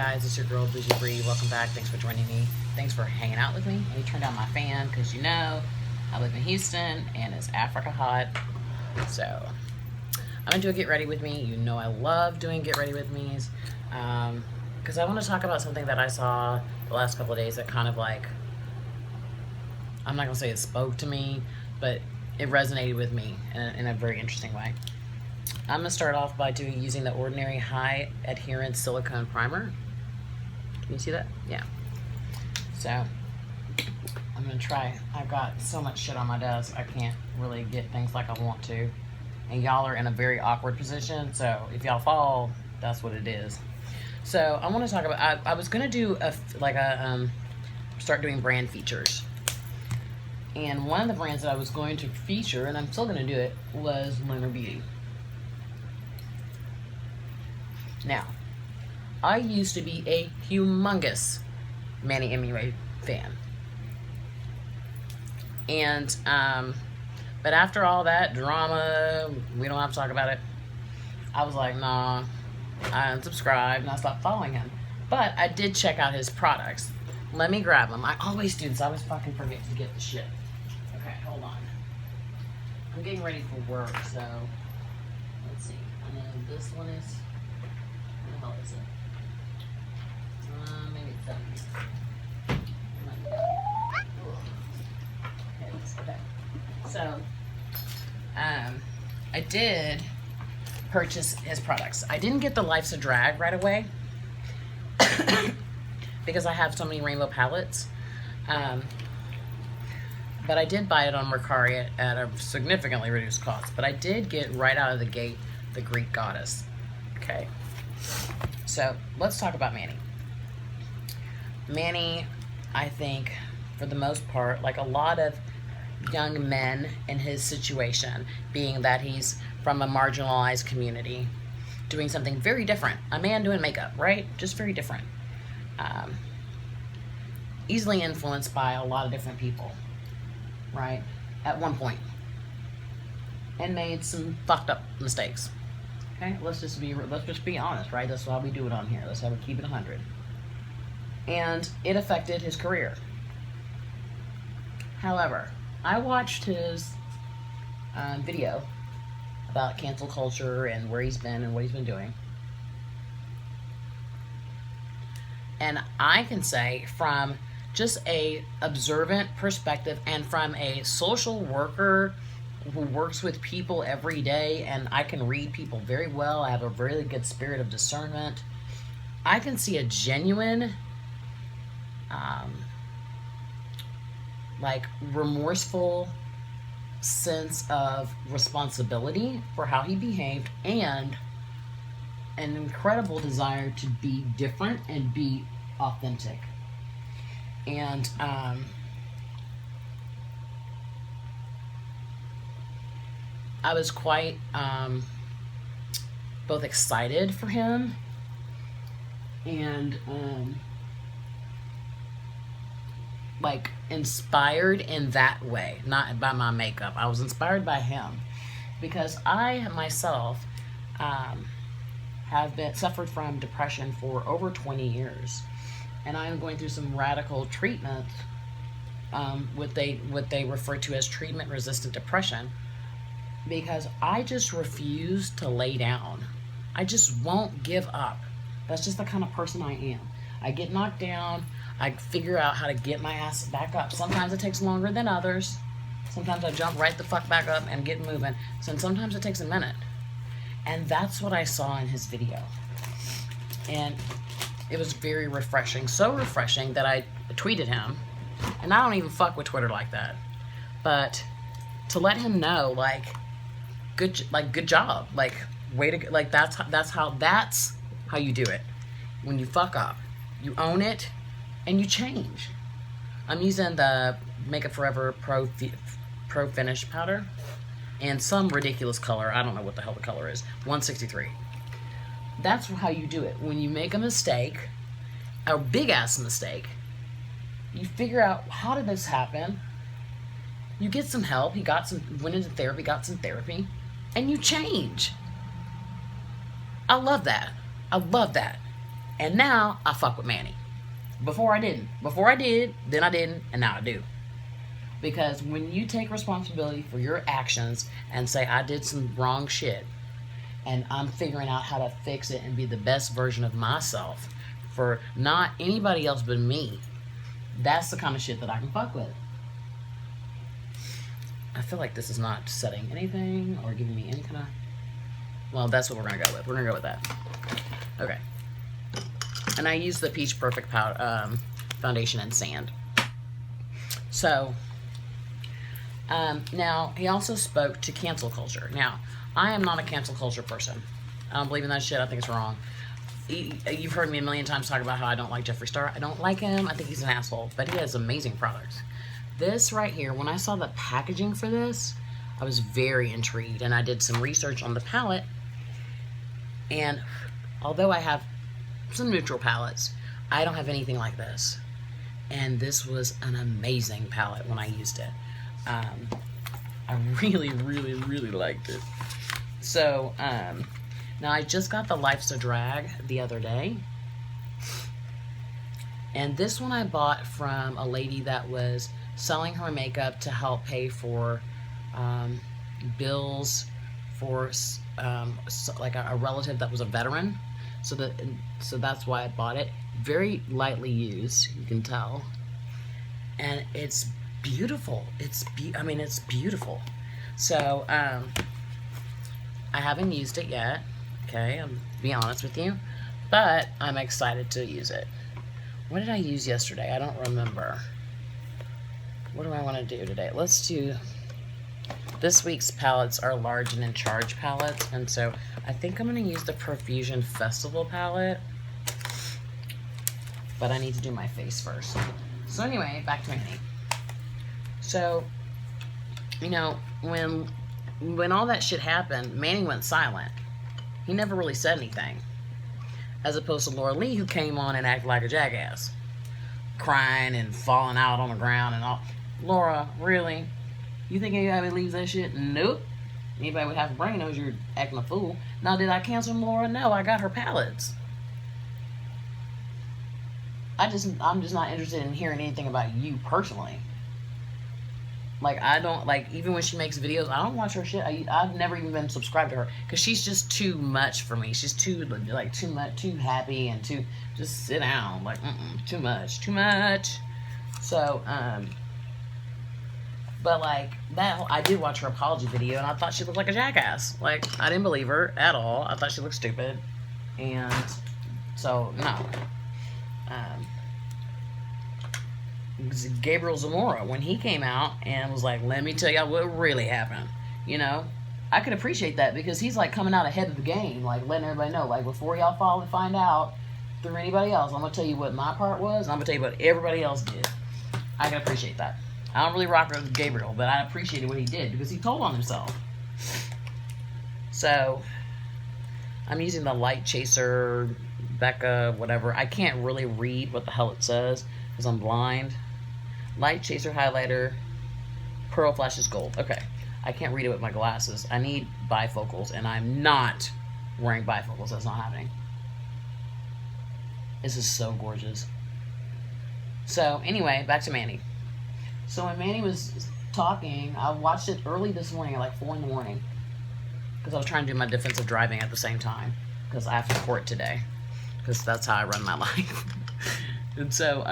guys, it's your girl BOUGIEBRIE. Welcome back. Thanks for joining me. Thanks for hanging out with me. Let me turn down my fan because you know I live in Houston and it's Africa hot. So I'm gonna do a get ready with me. You know I love doing get ready with me's because I want to talk about something that I saw the last couple of days that kind of like, I'm not gonna say it spoke to me, but it resonated with me in a very interesting way. I'm gonna start off by using the Ordinary High Adherence Silicone Primer. Can you see that? Yeah. So I'm gonna try. I've got so much shit on my desk, I can't really get things like I want to. And y'all are in a very awkward position, so if y'all fall, that's what it is. So I want to talk about, I was gonna do start doing brand features. And one of the brands that I was going to feature, and I'm still gonna do it, was Lunar Beauty. Now, I used to be a humongous Manny fan. And, but after all that drama, we don't have to talk about it, I was like, nah, I unsubscribed and I stopped following him. But I did check out his products. Let me grab them. I always do this. I always fucking forget to get the shit. Okay, hold on. I'm getting ready for work, so let's see. I know this one is, what the hell is it? Maybe it's 70s. Okay. So, I did purchase his products. I didn't get the Life's a Drag right away because I have so many rainbow palettes. But I did buy it on Mercari at a significantly reduced cost. But I did get right out of the gate the Greek Goddess. Okay. So let's talk about Manny. Manny, I think, for the most part, like a lot of young men in his situation, being that he's from a marginalized community, doing something very different. A man doing makeup, right? Just very different. Easily influenced by a lot of different people, right? At one point. And made some fucked up mistakes. Okay, let's just be honest, right? That's why we do it on here. That's how we keep it 100. And it affected his career. However, I watched his video about cancel culture and where he's been and what he's been doing. And I can say from just a observant perspective and from a social worker who works with people every day, and I can read people very well. I have a really good spirit of discernment. I can see a genuine, like remorseful sense of responsibility for how he behaved and an incredible desire to be different and be authentic. And I was quite both excited for him and like inspired in that way, not by my makeup. I was inspired by him because I myself have suffered from depression for over 20 years, and I am going through some radical treatment, what they refer to as treatment-resistant depression, because I just refuse to lay down. I just won't give up. That's just the kind of person I am. I get knocked down, I figure out how to get my ass back up. Sometimes it takes longer than others. Sometimes I jump right the fuck back up and get moving. So sometimes it takes a minute. And that's what I saw in his video. And it was very refreshing. So refreshing that I tweeted him. And I don't even fuck with Twitter like that. But to let him know, like, good job. Like, way to go. Like, that's how you do it. When you fuck up, you own it and you change. I'm using the Makeup Forever Pro Finish powder and some ridiculous color. I don't know what the hell the color is. 163. That's how you do it. When you make a mistake, a big ass mistake, you figure out, how did this happen? You get some help. He went into therapy, got some therapy, and you change. I love that. I love that. And now I fuck with Manny. Before I didn't. Before I did, then I didn't, and now I do. Because when you take responsibility for your actions and say, I did some wrong shit, and I'm figuring out how to fix it and be the best version of myself for not anybody else but me, that's the kind of shit that I can fuck with. I feel like this is not setting anything or giving me any kind of... Well, that's what we're going to go with. We're going to go with that. Okay. And I use the Peach Perfect foundation in sand. So, now, he also spoke to cancel culture. Now, I am not a cancel culture person. I don't believe in that shit. I think it's wrong. You've heard me a million times talk about how I don't like Jeffree Star. I don't like him. I think he's an asshole. But he has amazing products. This right here, when I saw the packaging for this, I was very intrigued. And I did some research on the palette. And although I have some neutral palettes, I don't have anything like this. And this was an amazing palette when I used it. I really, really, really liked it. So, now I just got the Life's a Drag the other day. And this one I bought from a lady that was selling her makeup to help pay for bills for like a relative that was a veteran. So that's why I bought it. Very lightly used, you can tell. And it's beautiful. It's beautiful. So, I haven't used it yet. Okay, I'm be honest with you. But I'm excited to use it. What did I use yesterday? I don't remember. What do I want to do today? Let's do... This week's palettes are large and in charge palettes. And so I think I'm going to use the Profusion Festival palette. But I need to do my face first. So anyway, back to Manny. So, you know, when all that shit happened, Manny went silent. He never really said anything. As opposed to Laura Lee, who came on and acted like a jackass. Crying and falling out on the ground and all. Laura, really? You think anybody believes that shit? Nope. Anybody with half a brain knows you're acting a fool. Now, did I cancel Laura? No, I got her palettes. I'm just not interested in hearing anything about you personally. Like, I don't, like, even when she makes videos, I don't watch her shit. I've never even been subscribed to her. Because she's just too much for me. She's too, like, too much, too happy and too, just sit down. Like, too much. So, but, like, I did watch her apology video, and I thought she looked like a jackass. Like, I didn't believe her at all. I thought she looked stupid. And so, no. Gabriel Zamora, when he came out and was like, let me tell y'all what really happened, you know, I could appreciate that because he's like coming out ahead of the game, like letting everybody know, like before y'all find out through anybody else, I'm gonna tell you what my part was, and I'm gonna tell you what everybody else did. I can appreciate that. I don't really rock with Gabriel, but I appreciated what he did because he told on himself. So I'm using the Light Chaser Becca whatever. I can't really read what the hell it says because I'm blind. Light Chaser highlighter, Pearl Flashes Gold. Okay, I can't read it with my glasses. I need bifocals, and I'm not wearing bifocals. That's not happening. This is so gorgeous. So anyway, back to Manny. So when Manny was talking, I watched it early this morning at like 4 in the morning because I was trying to do my defensive driving at the same time because I have to court today because that's how I run my life. And so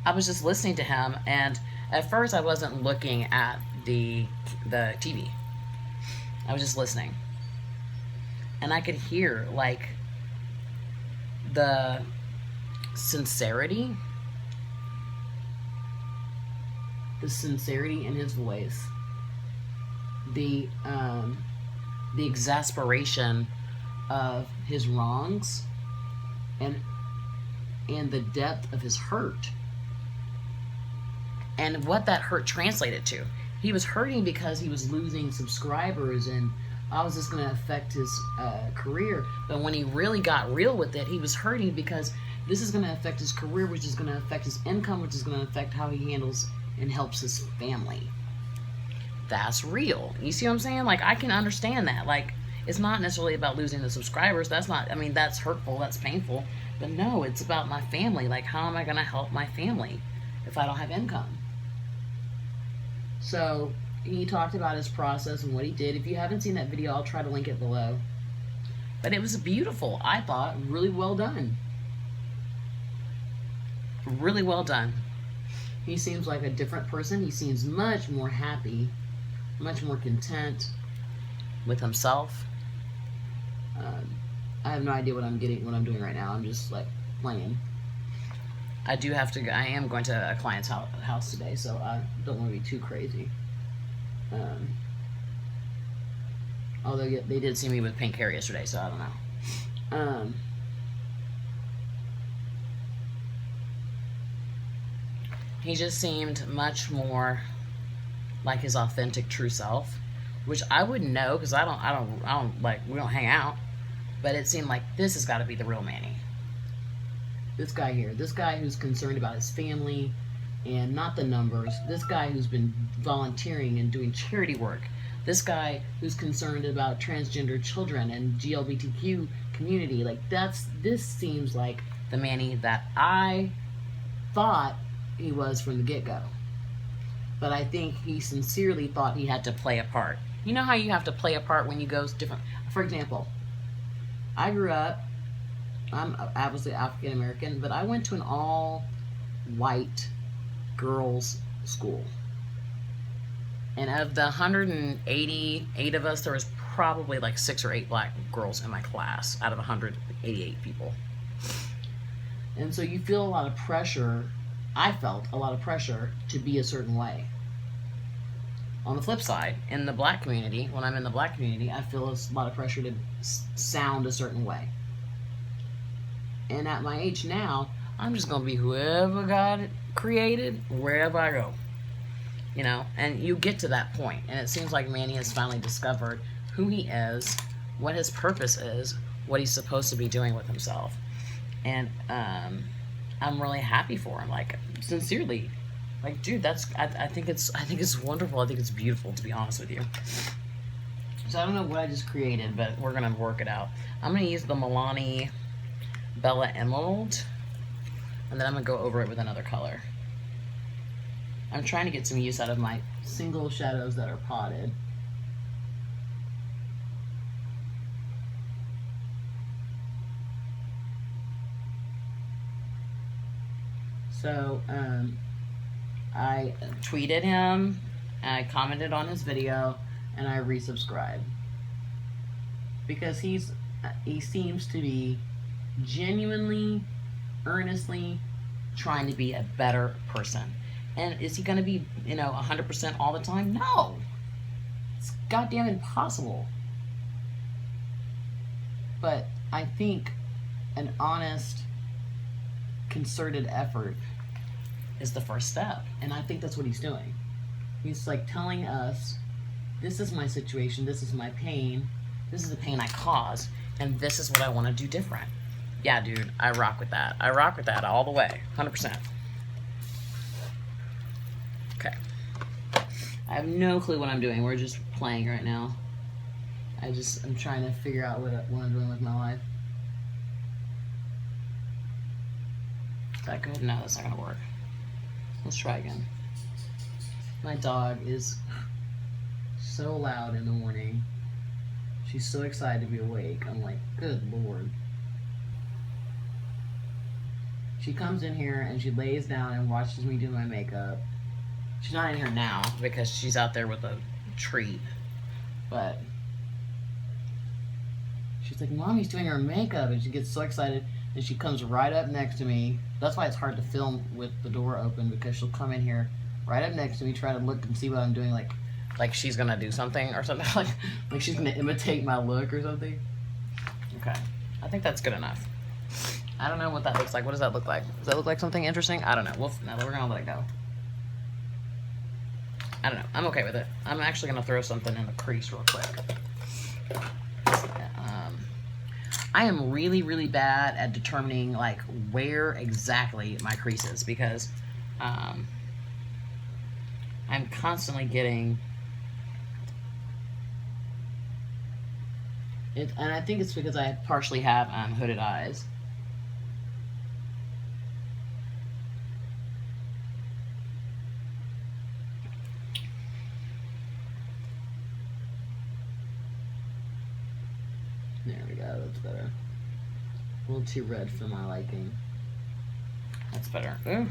I was just listening to him, and at first I wasn't looking at the TV. I was just listening. And I could hear, like, the sincerity in his voice. The exasperation of his wrongs and the depth of his hurt. And what that hurt translated to. He was hurting because he was losing subscribers and how was this going to affect his career. But when he really got real with it, he was hurting because this is going to affect his career, which is going to affect his income, which is going to affect how he handles and helps his family. That's real. You see what I'm saying? Like, I can understand that. Like, It's not necessarily about losing the subscribers. That's not, I mean, that's hurtful, that's painful. But no, it's about my family. Like, how am I going to help my family if I don't have income? So he talked about his process and what he did. If you haven't seen that video, I'll try to link it below. But it was beautiful, I thought. Really well done. Really well done. He seems like a different person. He seems much more happy, much more content with himself. I have no idea what I'm doing right now. I'm just like playing. I am going to a client's house today, so I don't want to be too crazy. Although they did see me with pink hair yesterday, so I don't know. He just seemed much more like his authentic, true self, which I wouldn't know because I don't like, we don't hang out. But it seemed like this has got to be the real Manny. This guy here, this guy who's concerned about his family and not the numbers. This guy who's been volunteering and doing charity work. This guy who's concerned about transgender children and GLBTQ community. Like, this seems like the Manny that I thought he was from the get-go. But I think he sincerely thought he had to play a part. You know how you have to play a part when you go different? For example, I grew up, I'm obviously African American, but I went to an all-white girls' school. And of the 188 of us, there was probably like 6 or 8 black girls in my class out of 188 people. And so you feel a lot of pressure. I felt a lot of pressure to be a certain way. On the flip side, in the black community, when I'm in the black community, I feel a lot of pressure to sound a certain way. And at my age now, I'm just going to be whoever God created, wherever I go. You know, and you get to that point, and it seems like Manny has finally discovered who he is, what his purpose is, what he's supposed to be doing with himself. And I'm really happy for him, like, sincerely. Like, dude, I think it's wonderful. I think it's beautiful, to be honest with you. So I don't know what I just created, but we're gonna work it out. I'm gonna use the Milani Bella Emerald, and then I'm gonna go over it with another color. I'm trying to get some use out of my single shadows that are potted. So, I tweeted him, I commented on his video, and I resubscribed. Because he seems to be genuinely, earnestly trying to be a better person. And is he going to be, 100% all the time? No. It's goddamn impossible. But I think an honest, concerted effort is the first step. And I think that's what he's doing. He's like telling us, this is my situation, this is my pain, this is the pain I caused, and this is what I want to do different. Yeah, dude, I rock with that. I rock with that all the way, 100%. Okay. I have no clue what I'm doing. We're just playing right now. I'm trying to figure out what I'm doing with my life. Is that good? No, that's not gonna work. Let's try again. My dog is so loud in the morning. She's so excited to be awake. I'm like, good Lord. She comes in here and she lays down and watches me do my makeup. She's not in here now because she's out there with a treat. But she's like, Mommy's doing her makeup, and she gets so excited and she comes right up next to me. That's why it's hard to film with the door open, because she'll come in here right up next to me, try to look and see what I'm doing, like she's gonna do something or something, like she's gonna imitate my look or something. Okay, I think that's good enough. I don't know what that looks like. What does that look like? Does that look like something interesting? I don't know. We're gonna let it go. I don't know. I'm okay with it. I'm actually gonna throw something in the crease real quick. I am really, really bad at determining like where exactly my crease is, because I'm constantly getting And I think it's because I partially have hooded eyes. There we go, that's better. A little too red for my liking. That's better. Ooh.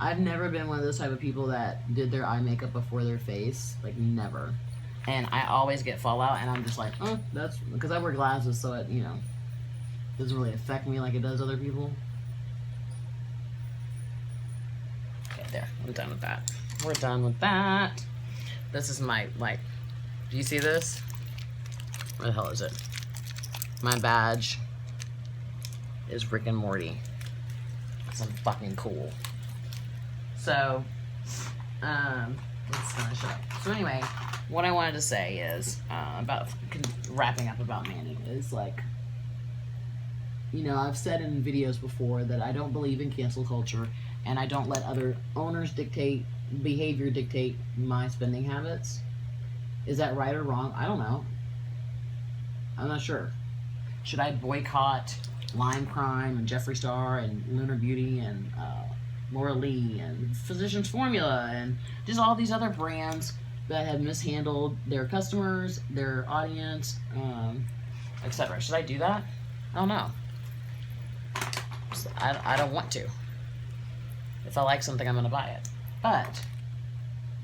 I've never been one of those type of people that did their eye makeup before their face. Like, never. And I always get fallout, and I'm just like, oh, that's... Because I wear glasses, so it, you know, doesn't really affect me like it does other people. Okay, there. I'm done with that. We're done with that. This is my, like... Do you see this? Where the hell is it? My badge is Rick and Morty. It's fucking cool. So, let's finish up. So anyway, what I wanted to say is, about wrapping up about Manny, is like, you know, I've said in videos before that I don't believe in cancel culture, and I don't let other owners behavior dictate my spending habits. Is that right or wrong? I don't know. I'm not sure. Should I boycott Lime Crime and Jeffree Star and Lunar Beauty and Laura Lee and Physicians Formula and just all these other brands that have mishandled their customers, their audience, etc.? Should I do that? I don't know. I don't want to. If I like something, I'm going to buy it. But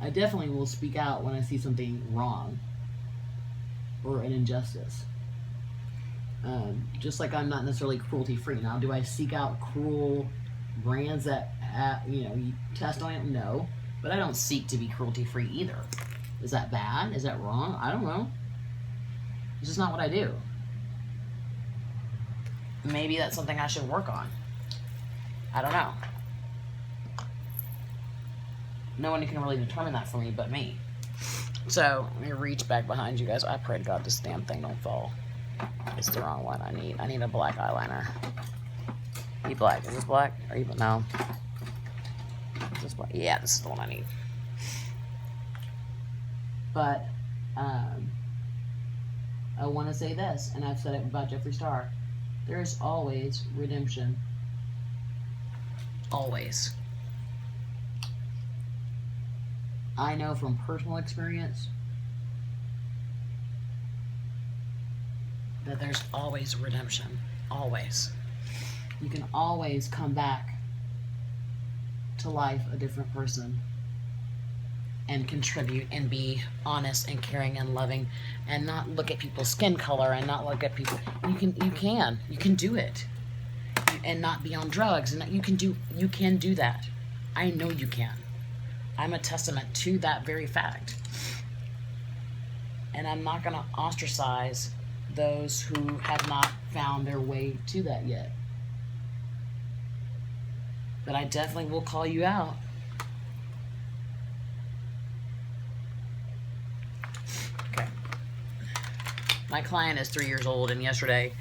I definitely will speak out when I see something wrong or an injustice. Just like I'm not necessarily cruelty-free. Now, do I seek out cruel brands that, you know, you test on it? No. But I don't seek to be cruelty-free either. Is that bad? Is that wrong? I don't know. It's just not what I do. Maybe that's something I should work on. I don't know. No one can really determine that for me but me. So, let me reach back behind you guys. I pray to God this damn thing don't fall. It's the wrong one I need. I need a black eyeliner. You black. Is this black? Or even no? Is this black? Yeah, this is the one I need. But I want to say this, and I've said it about Jeffree Star. There is always redemption. Always. I know from personal experience that there's always redemption. Always. You can always come back to life a different person and contribute and be honest and caring and loving and not look at people's skin color and not look at people. You can do it. And not be on drugs, and you can do that. I know you can. I'm a testament to that very fact. And I'm not going to ostracize those who have not found their way to that yet. But I definitely will call you out. Okay. My client is 3 years old, and yesterday,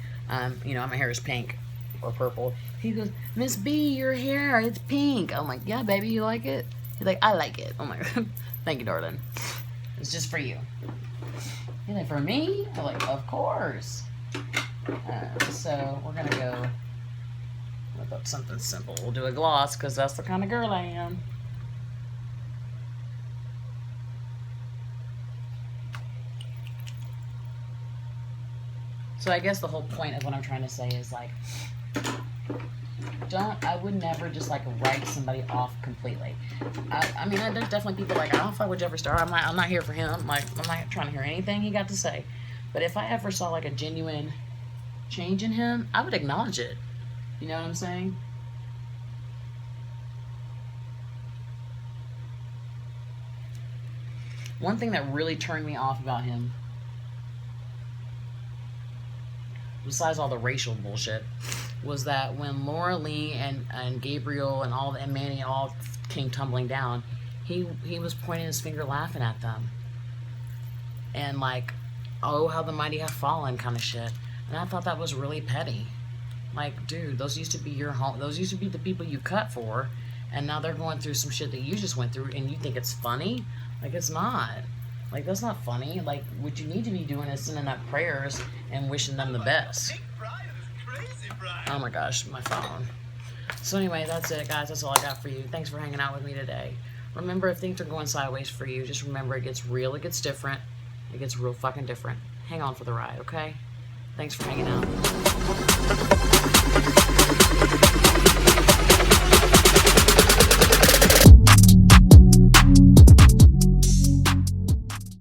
you know, my hair is pink or purple. He goes, "Miss B, your hair, it's pink." I'm like, "Yeah, baby, you like it?" He's like, "I like it." I'm like, "Thank you, darling. It's just for you." He's like, "For me?" I'm like, "Of course." So we're gonna go with something simple. We'll do a gloss because that's the kind of girl I am. So I guess the whole point of what I'm trying to say is like, I would never just like write somebody off completely. I mean, there's definitely people like, I don't fuck with Jeffree Star. I'm not here for him. Like, I'm not trying to hear anything he got to say. But if I ever saw like a genuine change in him, I would acknowledge it. You know what I'm saying? One thing that really turned me off about him, besides all the racial bullshit, was that when Laura Lee and Gabriel and Manny all came tumbling down, he was pointing his finger laughing at them. And like, oh, how the mighty have fallen kind of shit. And I thought that was really petty. Like, dude, those used to be your home. Those used to be the people you cut for. And now they're going through some shit that you just went through and you think it's funny? Like, it's not. Like, that's not funny. Like, what you need to be doing is sending up prayers and wishing them the best. Oh my gosh, my phone. So anyway, that's it, guys. That's all I got for you. Thanks for hanging out with me today. Remember, if things are going sideways for you, just remember it gets real, it gets different. It gets real fucking different. Hang on for the ride, okay? Thanks for hanging out.